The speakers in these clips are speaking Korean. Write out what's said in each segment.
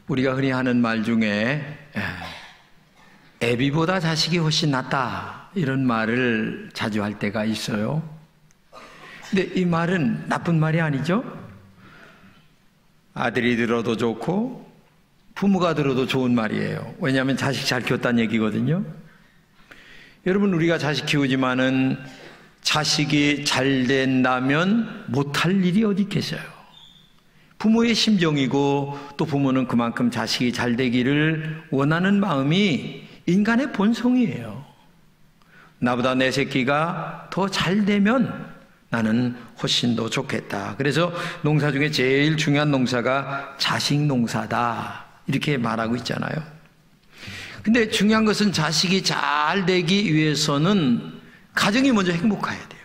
우리가 흔히 하는 말 중에 애비보다 자식이 훨씬 낫다 이런 말을 자주 할 때가 있어요. 근데 이 말은 나쁜 말이 아니죠. 아들이 들어도 좋고 부모가 들어도 좋은 말이에요. 왜냐하면 자식 잘 키웠다는 얘기거든요. 여러분, 우리가 자식 키우지만은 자식이 잘 된다면 못할 일이 어디 있겠어요. 부모의 심정이고 또 부모는 그만큼 자식이 잘 되기를 원하는 마음이 인간의 본성이에요. 나보다 내 새끼가 더 잘 되면 나는 훨씬 더 좋겠다. 그래서 농사 중에 제일 중요한 농사가 자식 농사다 이렇게 말하고 있잖아요. 근데 중요한 것은 자식이 잘 되기 위해서는 가정이 먼저 행복해야 돼요.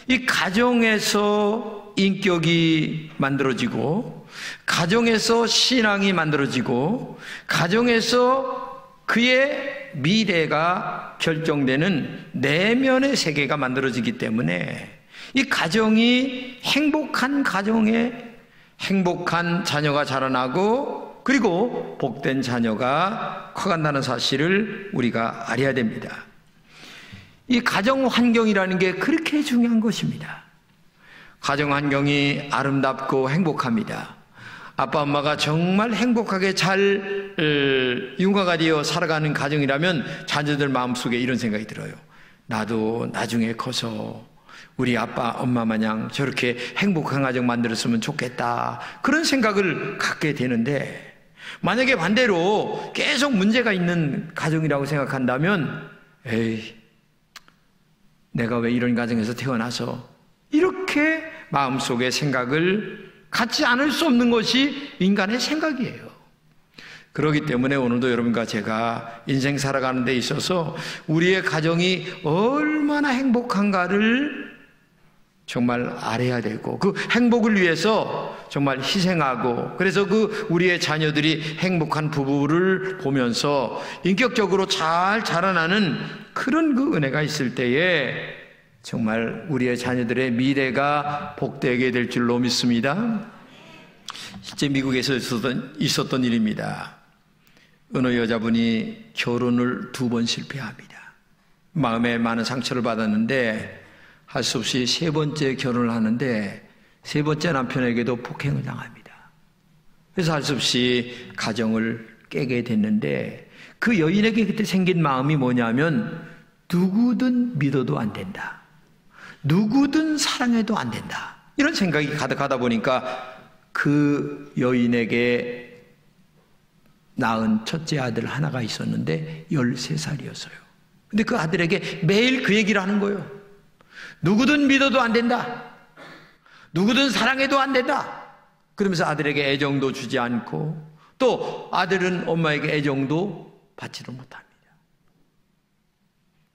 이 가정에서 인격이 만들어지고 가정에서 신앙이 만들어지고 가정에서 그의 미래가 결정되는 내면의 세계가 만들어지기 때문에 이 가정이 행복한 가정에 행복한 자녀가 자라나고 그리고 복된 자녀가 커간다는 사실을 우리가 알아야 됩니다. 이 가정 환경이라는 게 그렇게 중요한 것입니다. 가정 환경이 아름답고 행복합니다. 아빠 엄마가 정말 행복하게 잘 융화가 되어 살아가는 가정이라면 자녀들 마음속에 이런 생각이 들어요. 나도 나중에 커서 우리 아빠 엄마 마냥 저렇게 행복한 가정 만들었으면 좋겠다 그런 생각을 갖게 되는데, 만약에 반대로 계속 문제가 있는 가정이라고 생각한다면 에이, 내가 왜 이런 가정에서 태어나서 이렇게 마음속에 생각을 갖지 않을 수 없는 것이 인간의 생각이에요. 그렇기 때문에 오늘도 여러분과 제가 인생 살아가는 데 있어서 우리의 가정이 얼마나 행복한가를 정말 알아야 되고 그 행복을 위해서 정말 희생하고, 그래서 그 우리의 자녀들이 행복한 부부를 보면서 인격적으로 잘 자라나는 그런 그 은혜가 있을 때에 정말 우리의 자녀들의 미래가 복되게 될 줄로 믿습니다. 실제 미국에서 있었던 일입니다. 어느 여자분이 결혼을 2번 실패합니다. 마음에 많은 상처를 받았는데 할 수 없이 3번째 결혼을 하는데 3번째 남편에게도 폭행을 당합니다. 그래서 할 수 없이 가정을 깨게 됐는데 그 여인에게 그때 생긴 마음이 뭐냐면 누구든 믿어도 안 된다. 누구든 사랑해도 안 된다. 이런 생각이 가득하다 보니까 그 여인에게 낳은 첫째 아들 하나가 있었는데 13살이었어요. 근데 그 아들에게 매일 그 얘기를 하는 거예요. 누구든 믿어도 안 된다. 누구든 사랑해도 안 된다. 그러면서 아들에게 애정도 주지 않고 또 아들은 엄마에게 애정도 받지를 못합니다.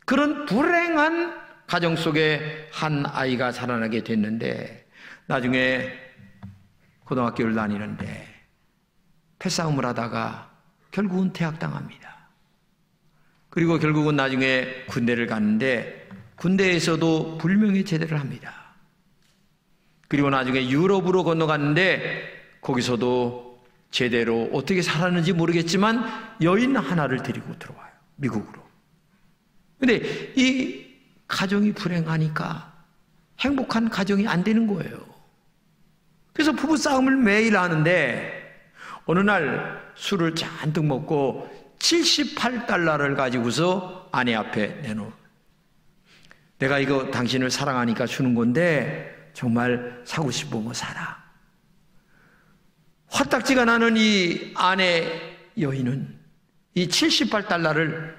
그런 불행한 가정 속에 한 아이가 자라나게 됐는데 나중에 고등학교를 다니는데 패싸움을 하다가 결국은 퇴학당합니다. 그리고 결국은 나중에 군대를 갔는데 군대에서도 불명예 제대를 합니다. 그리고 나중에 유럽으로 건너갔는데 거기서도 제대로 어떻게 살았는지 모르겠지만 여인 하나를 데리고 들어와요. 미국으로. 근데 이 가정이 불행하니까 행복한 가정이 안 되는 거예요. 그래서 부부싸움을 매일 하는데 어느 날 술을 잔뜩 먹고 $78를 가지고서 아내 앞에 내놓은, 내가 이거 당신을 사랑하니까 주는 건데 정말 사고 싶으면 사라. 화딱지가 나는 이 아내 여인은 이 $78를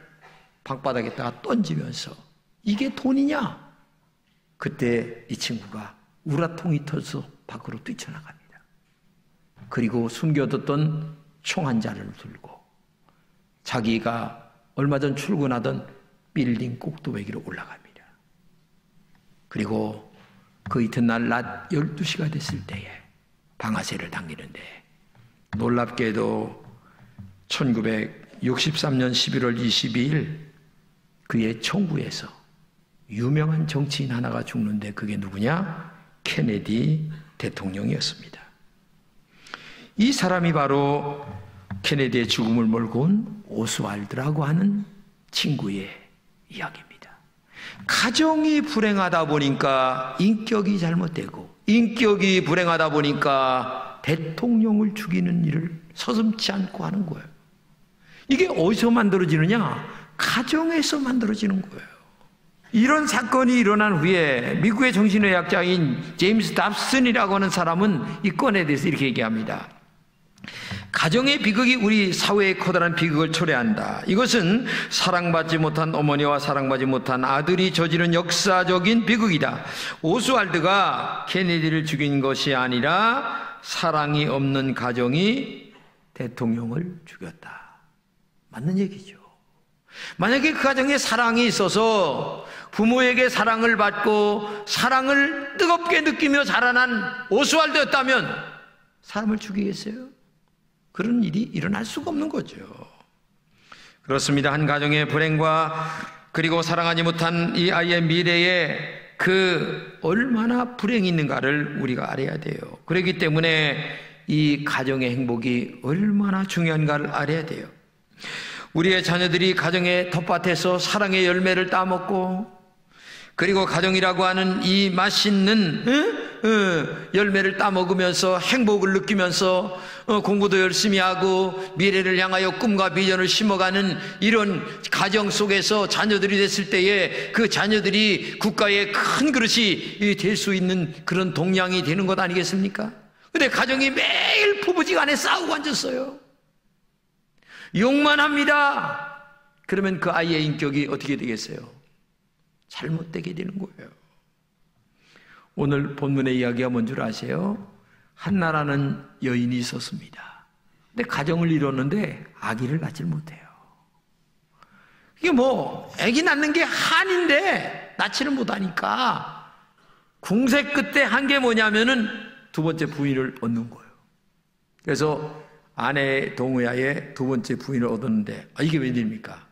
방바닥에다가 던지면서 이게 돈이냐? 그때 이 친구가 우라통이 터져서 밖으로 뛰쳐나갑니다. 그리고 숨겨뒀던 총 한 자루를 들고 자기가 얼마 전 출근하던 빌딩 꼭두배기로 올라갑니다. 그리고 그 이튿날 낮 12시가 됐을 때에 방아쇠를 당기는데 놀랍게도 1963년 11월 22일 그의 청구에서 유명한 정치인 하나가 죽는데 그게 누구냐? 케네디 대통령이었습니다. 이 사람이 바로 케네디의 죽음을 몰고 온 오스왈드라고 하는 친구의 이야기입니다. 가정이 불행하다 보니까 인격이 잘못되고, 인격이 불행하다 보니까 대통령을 죽이는 일을 서슴지 않고 하는 거예요. 이게 어디서 만들어지느냐? 가정에서 만들어지는 거예요. 이런 사건이 일어난 후에 미국의 정신의학자인 제임스 답슨이라고 하는 사람은 이 건에 대해서 이렇게 얘기합니다. 가정의 비극이 우리 사회의 커다란 비극을 초래한다. 이것은 사랑받지 못한 어머니와 사랑받지 못한 아들이 저지른 역사적인 비극이다. 오스왈드가 케네디를 죽인 것이 아니라 사랑이 없는 가정이 대통령을 죽였다. 맞는 얘기죠. 만약에 그 가정에 사랑이 있어서 부모에게 사랑을 받고 사랑을 뜨겁게 느끼며 자라난 오스왈드였다면 사람을 죽이겠어요? 그런 일이 일어날 수가 없는 거죠. 그렇습니다. 한 가정의 불행과 그리고 사랑하지 못한 이 아이의 미래에 그 얼마나 불행이 있는가를 우리가 알아야 돼요. 그렇기 때문에 이 가정의 행복이 얼마나 중요한가를 알아야 돼요. 우리의 자녀들이 가정의 텃밭에서 사랑의 열매를 따먹고, 그리고 가정이라고 하는 이 맛있는 열매를 따먹으면서 행복을 느끼면서 공부도 열심히 하고 미래를 향하여 꿈과 비전을 심어가는 이런 가정 속에서 자녀들이 됐을 때에 그 자녀들이 국가의 큰 그릇이 될 수 있는 그런 동량이 되는 것 아니겠습니까? 근데 가정이 매일 부부지간에 싸우고 앉았어요. 욕만 합니다. 그러면 그 아이의 인격이 어떻게 되겠어요? 잘못되게 되는 거예요. 오늘 본문의 이야기가 뭔 줄 아세요? 한나라는 여인이 있었습니다. 근데 가정을 이뤘는데 아기를 낳질 못해요. 이게 뭐 아기 낳는 게 한인데 낳지를 못하니까 궁세 끝에 한 게 뭐냐면은 두 번째 부인을 얻는 거예요. 그래서 아내의 동의하에 두 번째 부인을 얻었는데 이게 웬일입니까?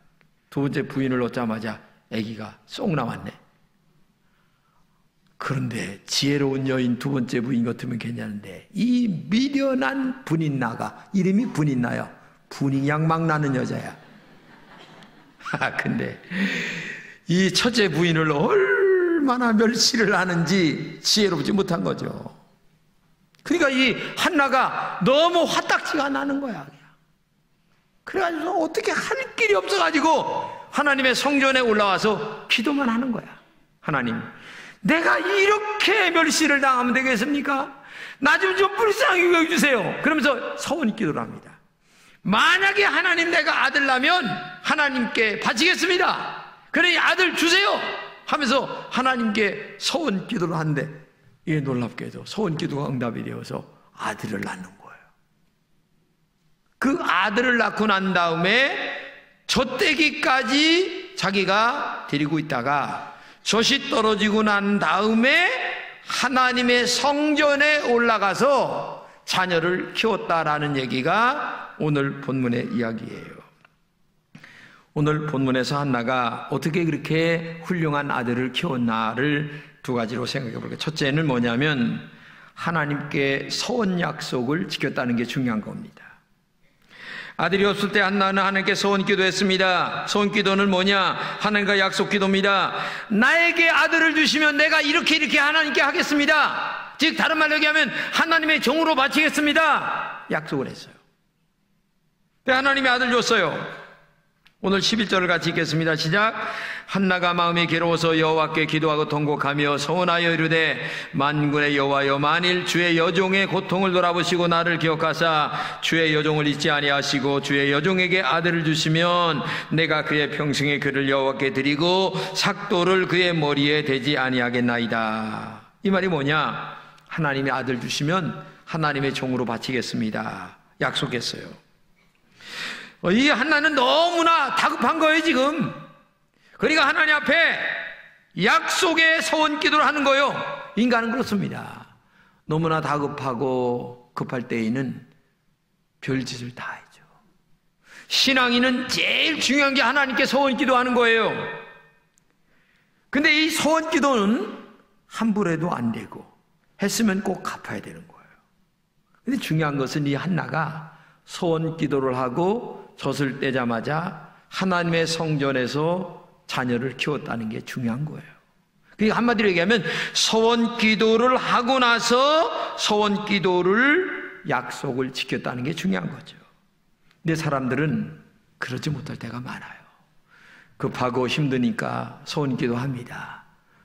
두 번째 부인을 얻자마자 아기가 쏙 나왔네. 그런데 지혜로운 여인 두 번째 부인 같으면 괜찮은데 이 미련한 분인나가, 이름이 분인나요. 분이 막 나는 여자야. 근데 이 첫째 부인을 얼마나 멸시를 하는지 지혜롭지 못한 거죠. 그러니까 이 한나가 너무 화딱지가 나는 거야. 그래가지고 어떻게 할 길이 없어가지고 하나님의 성전에 올라와서 기도만 하는 거야. 하나님, 내가 이렇게 멸시를 당하면 되겠습니까? 나 좀 불쌍히 여겨주세요. 그러면서 서원 기도를 합니다. 만약에 하나님 내가 아들 나면 하나님께 바치겠습니다. 그러니 아들 주세요 하면서 하나님께 서원 기도를 하는데, 이게 놀랍게도 서원 기도가 응답이 되어서 아들을 낳는 거예요. 그 아들을 낳고 난 다음에 젖대기까지 자기가 데리고 있다가 젖이 떨어지고 난 다음에 하나님의 성전에 올라가서 자녀를 키웠다라는 얘기가 오늘 본문의 이야기예요. 오늘 본문에서 한나가 어떻게 그렇게 훌륭한 아들을 키웠나를 두 가지로 생각해 볼게요. 첫째는 뭐냐면 하나님께 서원 약속을 지켰다는 게 중요한 겁니다. 아들이 없을 때 한나는 하나님께 서원 기도했습니다. 서원 기도는 뭐냐? 하나님과 약속 기도입니다. 나에게 아들을 주시면 내가 이렇게 하나님께 하겠습니다. 즉 다른 말로 얘기하면 하나님의 종으로 바치겠습니다. 약속을 했어요. 하나님이 아들 줬어요. 오늘 11절을 같이 읽겠습니다. 시작. 한나가 마음이 괴로워서 여호와께 기도하고 통곡하며 서원하여 이르되 만군의 여호와여, 만일 주의 여종의 고통을 돌아보시고 나를 기억하사 주의 여종을 잊지 아니하시고 주의 여종에게 아들을 주시면 내가 그의 평생의 그를 여호와께 드리고 삭도를 그의 머리에 대지 아니하겠나이다. 이 말이 뭐냐? 하나님이 아들 주시면 하나님의 종으로 바치겠습니다. 약속했어요. 이 한나는 너무나 다급한 거예요 지금. 그러니까 하나님 앞에 약속의 서원 기도를 하는 거예요. 인간은 그렇습니다. 너무나 다급하고 급할 때에는 별짓을 다 하죠. 신앙인은 제일 중요한 게 하나님께 서원 기도하는 거예요. 근데 이 서원 기도는 함부로 해도 안 되고 했으면 꼭 갚아야 되는 거예요. 근데 중요한 것은 이 한나가 소원 기도를 하고 젖을 떼자마자 하나님의 성전에서 자녀를 키웠다는 게 중요한 거예요. 그러니까 한마디로 얘기하면 소원 기도를 하고 나서 소원 기도를 약속을 지켰다는 게 중요한 거죠. 근데 사람들은 그러지 못할 때가 많아요. 급하고 힘드니까 소원 기도합니다.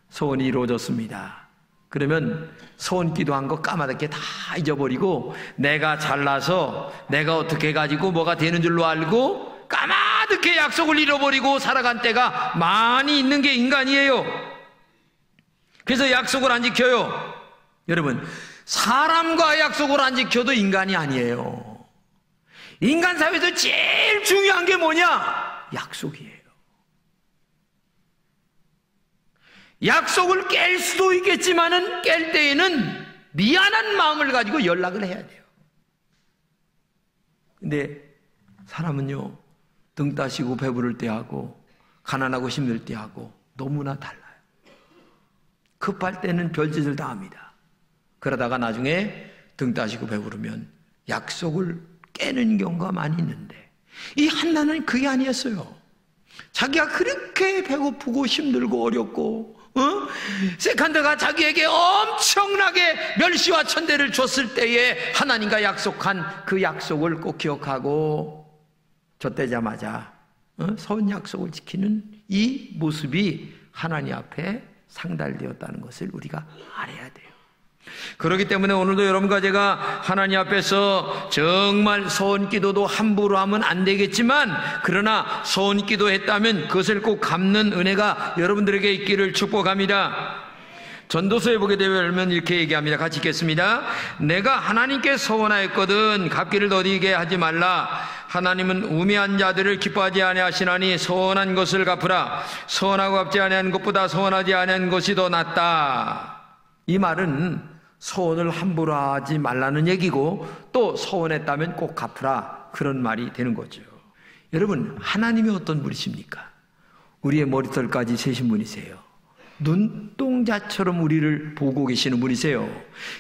소원이 이루어졌습니다. 그러면 소원 기도한 거 까마득히 다 잊어버리고 내가 잘나서 내가 어떻게 해가지고 뭐가 되는 줄로 알고 까마득히 약속을 잃어버리고 살아간 때가 많이 있는 게 인간이에요. 그래서 약속을 안 지켜요. 여러분, 사람과 약속을 안 지켜도 인간이 아니에요. 인간 사회에서 제일 중요한 게 뭐냐? 약속이에요. 약속을 깰 수도 있겠지만은 깰 때에는 미안한 마음을 가지고 연락을 해야 돼요. 근데 사람은요, 등 따시고 배부를 때하고 가난하고 힘들 때하고 너무나 달라요. 급할 때는 별짓을 다 합니다. 그러다가 나중에 등 따시고 배부르면 약속을 깨는 경우가 많이 있는데 이 한나는 그게 아니었어요. 자기가 그렇게 배고프고 힘들고 어렵고 세칸드가 자기에게 엄청나게 멸시와 천대를 줬을 때에 하나님과 약속한 그 약속을 꼭 기억하고 젖대자마자 서운 약속을 지키는 이 모습이 하나님 앞에 상달되었다는 것을 우리가 알아야 돼요. 그렇기 때문에 오늘도 여러분과 제가 하나님 앞에서 정말 소원 기도도 함부로 하면 안 되겠지만 그러나 소원 기도했다면 그것을 꼭 갚는 은혜가 여러분들에게 있기를 축복합니다. 전도서에 보게 되면 이렇게 얘기합니다. 같이 읽겠습니다. 내가 하나님께 소원하였거든 갚기를 더디게 하지 말라. 하나님은 우매한 자들을 기뻐하지 아니하시나니 소원한 것을 갚으라. 소원하고 갚지 아니한 것보다 소원하지 아니한 것이 더 낫다. 이 말은 소원을 함부로 하지 말라는 얘기고 또 소원했다면 꼭 갚으라 그런 말이 되는 거죠. 여러분, 하나님이 어떤 분이십니까? 우리의 머리털까지 세신 분이세요. 눈동자처럼 우리를 보고 계시는 분이세요.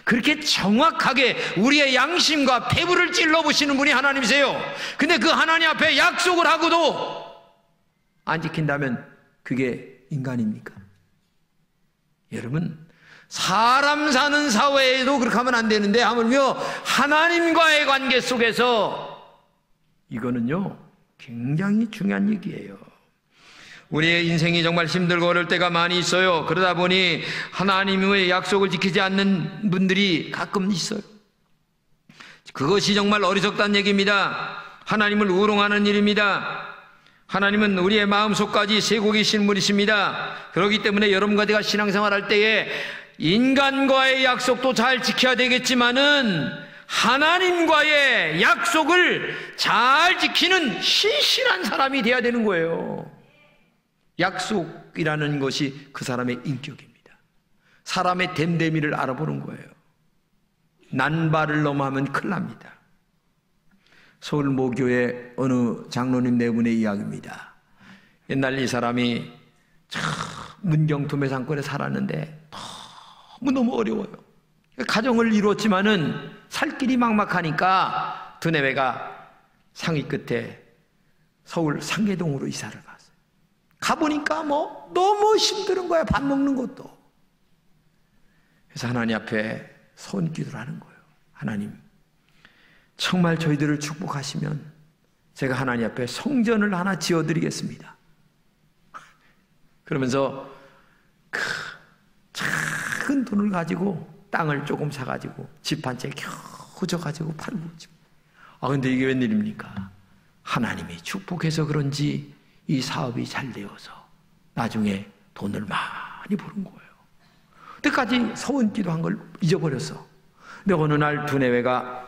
그렇게 정확하게 우리의 양심과 폐부를 찔러보시는 분이 하나님이세요. 근데 그 하나님 앞에 약속을 하고도 안 지킨다면 그게 인간입니까? 여러분, 사람 사는 사회에도 그렇게 하면 안 되는데 하물며 하나님과의 관계 속에서 이거는요 굉장히 중요한 얘기예요. 우리의 인생이 정말 힘들고 어려울 때가 많이 있어요. 그러다 보니 하나님의 약속을 지키지 않는 분들이 가끔 있어요. 그것이 정말 어리석다는 얘기입니다. 하나님을 우롱하는 일입니다. 하나님은 우리의 마음속까지 세고 계신 분이십니다. 그렇기 때문에 여러분과 제가 신앙생활할 때에 인간과의 약속도 잘 지켜야 되겠지만은 하나님과의 약속을 잘 지키는 신실한 사람이 되어야 되는 거예요. 약속이라는 것이 그 사람의 인격입니다. 사람의 됨됨이를 알아보는 거예요. 난발을 넘어가면 큰일 납니다. 서울 모교의 어느 장로님 네 분의 이야기입니다. 옛날 이 사람이 참 문경투매 상권에 살았는데 너무 어려워요. 가정을 이루었지만은 살 길이 막막하니까 두뇌배가 상위 끝에 서울 상계동으로 이사를 갔어요. 가보니까 너무 힘든 거야. 밥 먹는 것도. 그래서 하나님 앞에 손기도를 하는 거예요. 하나님, 정말 저희들을 축복하시면 제가 하나님 앞에 성전을 하나 지어드리겠습니다. 그러면서 작은 돈을 가지고 땅을 조금 사가지고 집 한 채 겨우 져가지고 팔고. 근데 이게 웬일입니까? 하나님이 축복해서 그런지 이 사업이 잘 되어서 나중에 돈을 많이 버는 거예요. 그때까지 서원기도 한 걸 잊어버렸어. 근데 어느 날 두뇌회가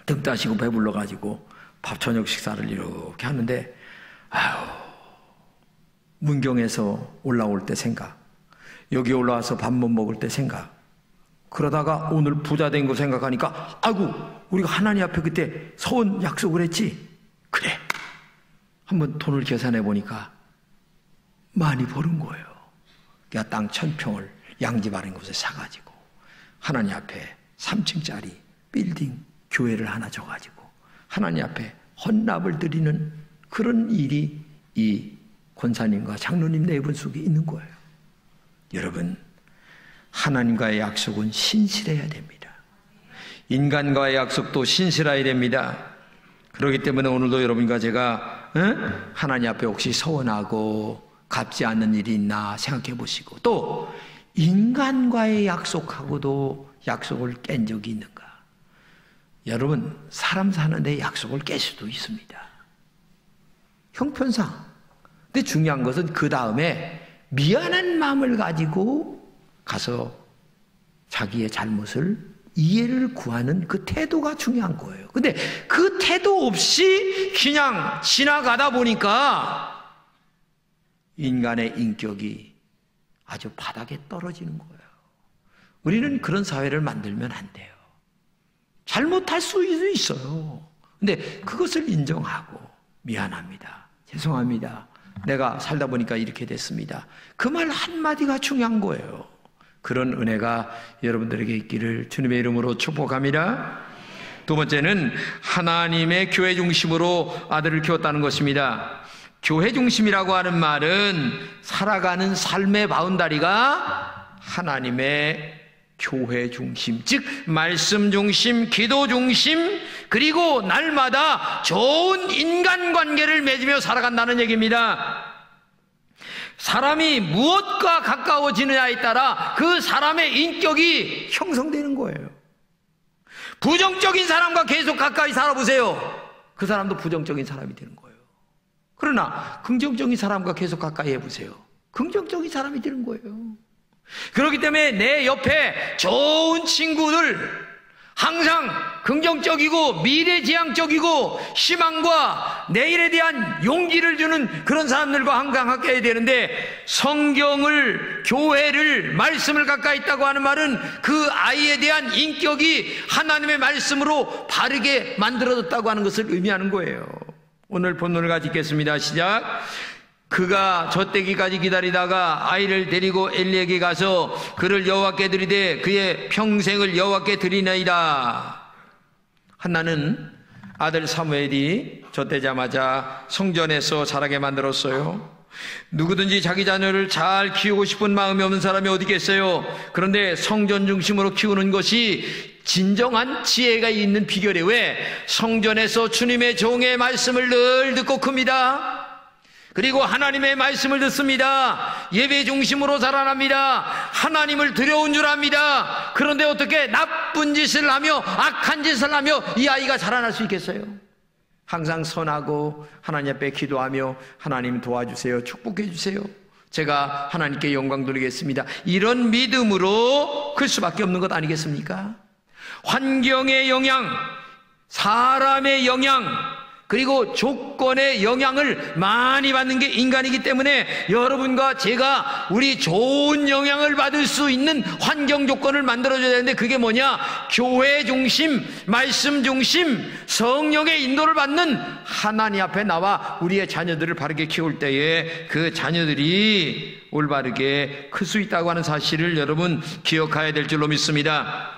등 따시고 배불러가지고 밥 저녁 식사를 이렇게 하는데 문경에서 올라올 때 생각, 여기 올라와서 밥 못 먹을 때 생각, 그러다가 오늘 부자 된 거 생각하니까 아이고 우리가 하나님 앞에 그때 서원 약속을 했지. 그래, 한번 돈을 계산해 보니까 많이 버는 거예요. 그러니까 땅 1000평을 양집 아닌 곳에 사가지고 하나님 앞에 3층짜리 빌딩 교회를 하나 줘가지고 하나님 앞에 헌납을 드리는 그런 일이 이 권사님과 장로님 네 분 속에 있는 거예요. 여러분, 하나님과의 약속은 신실해야 됩니다. 인간과의 약속도 신실해야 됩니다. 그렇기 때문에 오늘도 여러분과 제가 하나님 앞에 혹시 서운하고 갚지 않는 일이 있나 생각해 보시고, 또 인간과의 약속하고도 약속을 깬 적이 있는가? 여러분, 사람 사는데 약속을 깰 수도 있습니다. 형편상. 근데 중요한 것은 그 다음에 미안한 마음을 가지고 가서 자기의 잘못을 이해를 구하는 그 태도가 중요한 거예요. 근데 그 태도 없이 그냥 지나가다 보니까 인간의 인격이 아주 바닥에 떨어지는 거예요. 우리는 그런 사회를 만들면 안 돼요. 잘못할 수도 있어요. 근데 그것을 인정하고 미안합니다. 죄송합니다. 내가 살다 보니까 이렇게 됐습니다. 그 말 한마디가 중요한 거예요. 그런 은혜가 여러분들에게 있기를 주님의 이름으로 축복합니다. 두 번째는 하나님의 교회 중심으로 아들을 키웠다는 것입니다. 교회 중심이라고 하는 말은 살아가는 삶의 바운다리가 하나님의 교회 중심, 즉 말씀 중심, 기도 중심, 그리고 날마다 좋은 인간관계를 맺으며 살아간다는 얘기입니다. 사람이 무엇과 가까워지느냐에 따라 그 사람의 인격이 형성되는 거예요. 부정적인 사람과 계속 가까이 살아보세요. 그 사람도 부정적인 사람이 되는 거예요. 그러나 긍정적인 사람과 계속 가까이 해보세요. 긍정적인 사람이 되는 거예요. 그렇기 때문에 내 옆에 좋은 친구들, 항상 긍정적이고 미래지향적이고 희망과 내일에 대한 용기를 주는 그런 사람들과 항상 함께 해야 되는데, 성경을, 교회를, 말씀을 가까이 있다고 하는 말은 그 아이에 대한 인격이 하나님의 말씀으로 바르게 만들어졌다고 하는 것을 의미하는 거예요. 오늘 본문을 같이 읽겠습니다. 시작. 그가 젖되기까지 기다리다가 아이를 데리고 엘리에게 가서 그를 여호와께 드리되 그의 평생을 여호와께 드리나이다. 한나는 아들 사무엘이 젖되자마자 성전에서 자라게 만들었어요. 누구든지 자기 자녀를 잘 키우고 싶은 마음이 없는 사람이 어디 있겠어요? 그런데 성전 중심으로 키우는 것이 진정한 지혜가 있는 비결이에요. 왜? 성전에서 주님의 종의 말씀을 늘 듣고 큽니다. 그리고 하나님의 말씀을 듣습니다. 예배 중심으로 자라납니다. 하나님을 두려운 줄 압니다. 그런데 어떻게 나쁜 짓을 하며 악한 짓을 하며 이 아이가 자라날 수 있겠어요? 항상 선하고 하나님 앞에 기도하며 하나님 도와주세요, 축복해 주세요, 제가 하나님께 영광 돌리겠습니다, 이런 믿음으로 클 수밖에 없는 것 아니겠습니까? 환경의 영향, 사람의 영향, 그리고 조건의 영향을 많이 받는 게 인간이기 때문에 여러분과 제가 우리 좋은 영향을 받을 수 있는 환경 조건을 만들어줘야 되는데, 그게 뭐냐? 교회 중심, 말씀 중심, 성령의 인도를 받는 하나님 앞에 나와 우리의 자녀들을 바르게 키울 때에 그 자녀들이 올바르게 클 수 있다고 하는 사실을 여러분 기억해야 될 줄로 믿습니다.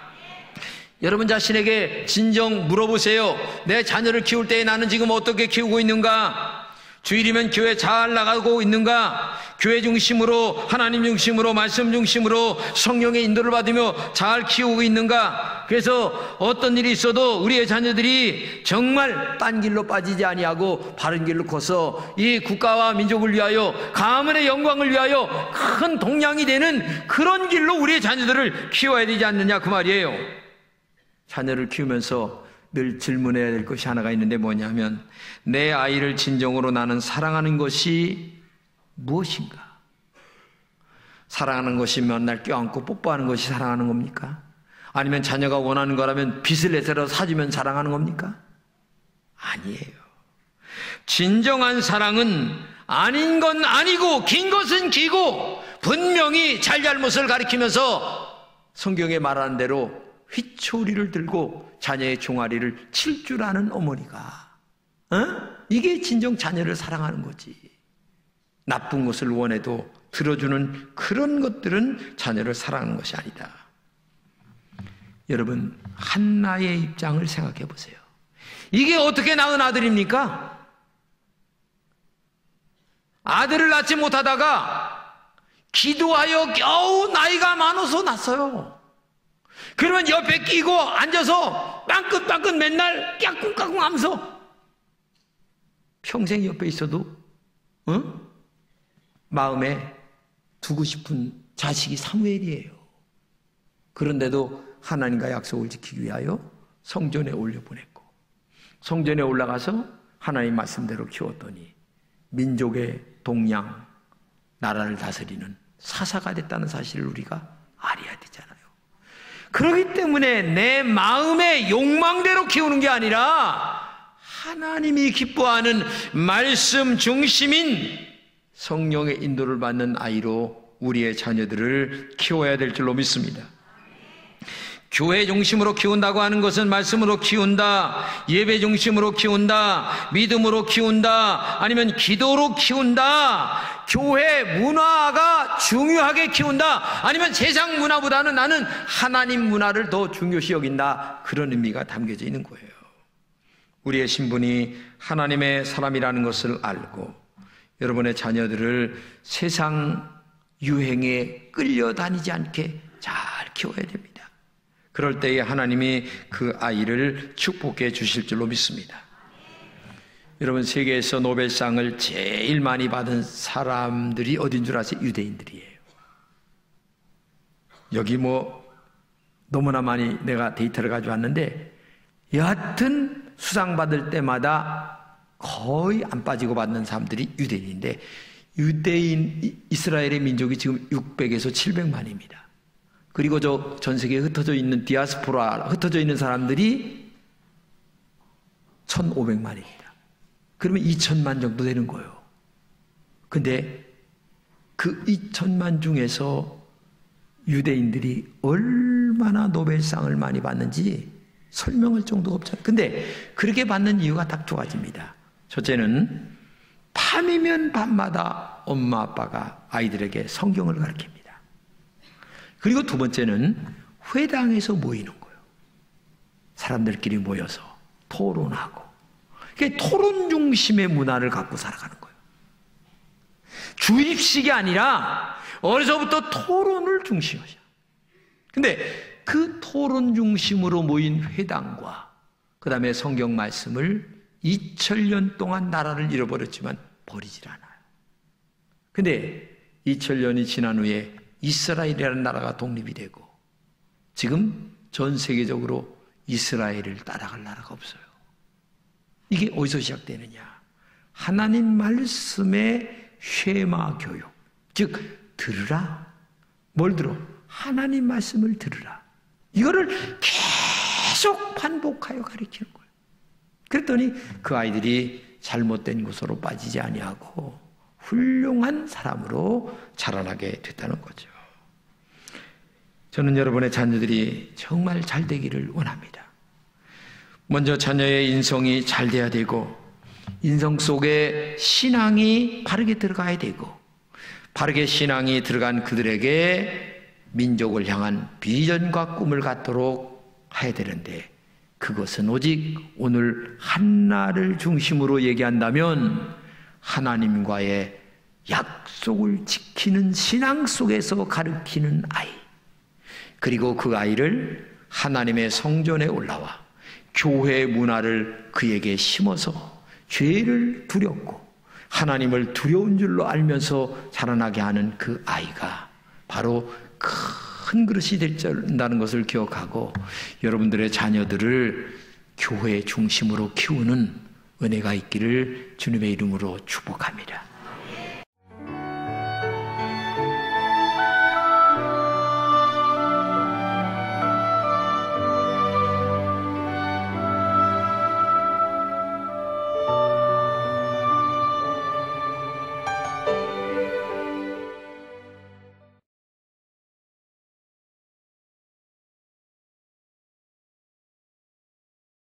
여러분 자신에게 진정 물어보세요. 내 자녀를 키울 때 나는 지금 어떻게 키우고 있는가? 주일이면 교회 잘 나가고 있는가? 교회 중심으로, 하나님 중심으로, 말씀 중심으로 성령의 인도를 받으며 잘 키우고 있는가? 그래서 어떤 일이 있어도 우리의 자녀들이 정말 딴 길로 빠지지 아니하고 바른 길로 커서 이 국가와 민족을 위하여, 가문의 영광을 위하여 큰 동량이 되는 그런 길로 우리의 자녀들을 키워야 되지 않느냐, 그 말이에요. 자녀를 키우면서 늘 질문해야 될 것이 하나가 있는데 뭐냐면, 내 아이를 진정으로 나는 사랑하는 것이 무엇인가? 사랑하는 것이 맨날 껴안고 뽀뽀하는 것이 사랑하는 겁니까? 아니면 자녀가 원하는 거라면 빚을 내서라도 사주면 사랑하는 겁니까? 아니에요. 진정한 사랑은 아닌 건 아니고 긴 것은 기고 분명히 잘잘못을 가리키면서 성경에 말하는 대로 휘초리를 들고 자녀의 종아리를 칠 줄 아는 어머니가, 이게 진정 자녀를 사랑하는 거지. 나쁜 것을 원해도 들어주는 그런 것들은 자녀를 사랑하는 것이 아니다. 여러분, 한나의 입장을 생각해 보세요. 이게 어떻게 낳은 아들입니까? 아들을 낳지 못하다가 기도하여 겨우 나이가 많아서 낳았어요. 그러면 옆에 끼고 앉아서 빵긋빵긋 맨날 까꿍까꿍 하면서 평생 옆에 있어도 마음에 두고 싶은 자식이 사무엘이에요. 그런데도 하나님과 약속을 지키기 위하여 성전에 올려보냈고, 성전에 올라가서 하나님 말씀대로 키웠더니 민족의 동양, 나라를 다스리는 사사가 됐다는 사실을 우리가 알아야 되잖아요. 그렇기 때문에 내 마음의 욕망대로 키우는 게 아니라 하나님이 기뻐하는 말씀 중심인 성령의 인도를 받는 아이로 우리의 자녀들을 키워야 될 줄로 믿습니다. 교회 중심으로 키운다고 하는 것은 말씀으로 키운다, 예배 중심으로 키운다, 믿음으로 키운다, 아니면 기도로 키운다, 교회 문화가 중요하게 키운다, 아니면 세상 문화보다는 나는 하나님 문화를 더 중요시 여긴다, 그런 의미가 담겨져 있는 거예요. 우리의 신분이 하나님의 사람이라는 것을 알고 여러분의 자녀들을 세상 유행에 끌려다니지 않게 잘 키워야 됩니다. 그럴 때에 하나님이 그 아이를 축복해 주실 줄로 믿습니다. 여러분, 세계에서 노벨상을 제일 많이 받은 사람들이 어딘 줄 아세요? 유대인들이에요. 여기 너무나 많이 내가 데이터를 가져왔는데, 여하튼 수상 받을 때마다 거의 안 빠지고 받는 사람들이 유대인인데, 이스라엘의 민족이 지금 600에서 700만입니다. 그리고 전 세계에 흩어져 있는 디아스포라, 흩어져 있는 사람들이 1,500만입니다. 그러면 2,000만 정도 되는 거예요. 근데 그 2,000만 중에서 유대인들이 얼마나 노벨상을 많이 받는지 설명할 정도가 없잖아요. 근데 그렇게 받는 이유가 딱 두 가지입니다. 첫째는 밤이면 밤마다 엄마 아빠가 아이들에게 성경을 가르칩니다. 그리고 두 번째는 회당에서 모이는 거예요. 사람들끼리 모여서 토론하고, 토론 중심의 문화를 갖고 살아가는 거예요. 주입식이 아니라 어려서부터 토론을 중시하셔. 근데 그 토론 중심으로 모인 회당과 그 다음에 성경 말씀을 2000년 동안 나라를 잃어버렸지만 버리질 않아요. 근데 2000년이 지난 후에 이스라엘이라는 나라가 독립이 되고 지금 전 세계적으로 이스라엘을 따라갈 나라가 없어요. 이게 어디서 시작되느냐? 하나님 말씀의 쉐마 교육, 즉 들으라. 뭘 들어? 하나님 말씀을 들으라. 이거를 계속 반복하여 가르치는 거예요. 그랬더니 그 아이들이 잘못된 곳으로 빠지지 아니하고 훌륭한 사람으로 자라나게 됐다는 거죠. 저는 여러분의 자녀들이 정말 잘 되기를 원합니다. 먼저 자녀의 인성이 잘 돼야 되고, 인성 속에 신앙이 바르게 들어가야 되고, 바르게 신앙이 들어간 그들에게 민족을 향한 비전과 꿈을 갖도록 해야 되는데, 그것은 오직 오늘 한나를 중심으로 얘기한다면 하나님과의 약속을 지키는 신앙 속에서 가르치는 아이, 그리고 그 아이를 하나님의 성전에 올라와 교회 문화를 그에게 심어서 죄를 두렵고 하나님을 두려운 줄로 알면서 자라나게 하는 그 아이가 바로 큰 그릇이 된다는 것을 기억하고 여러분들의 자녀들을 교회 중심으로 키우는 은혜가 있기를 주님의 이름으로 축복합니다.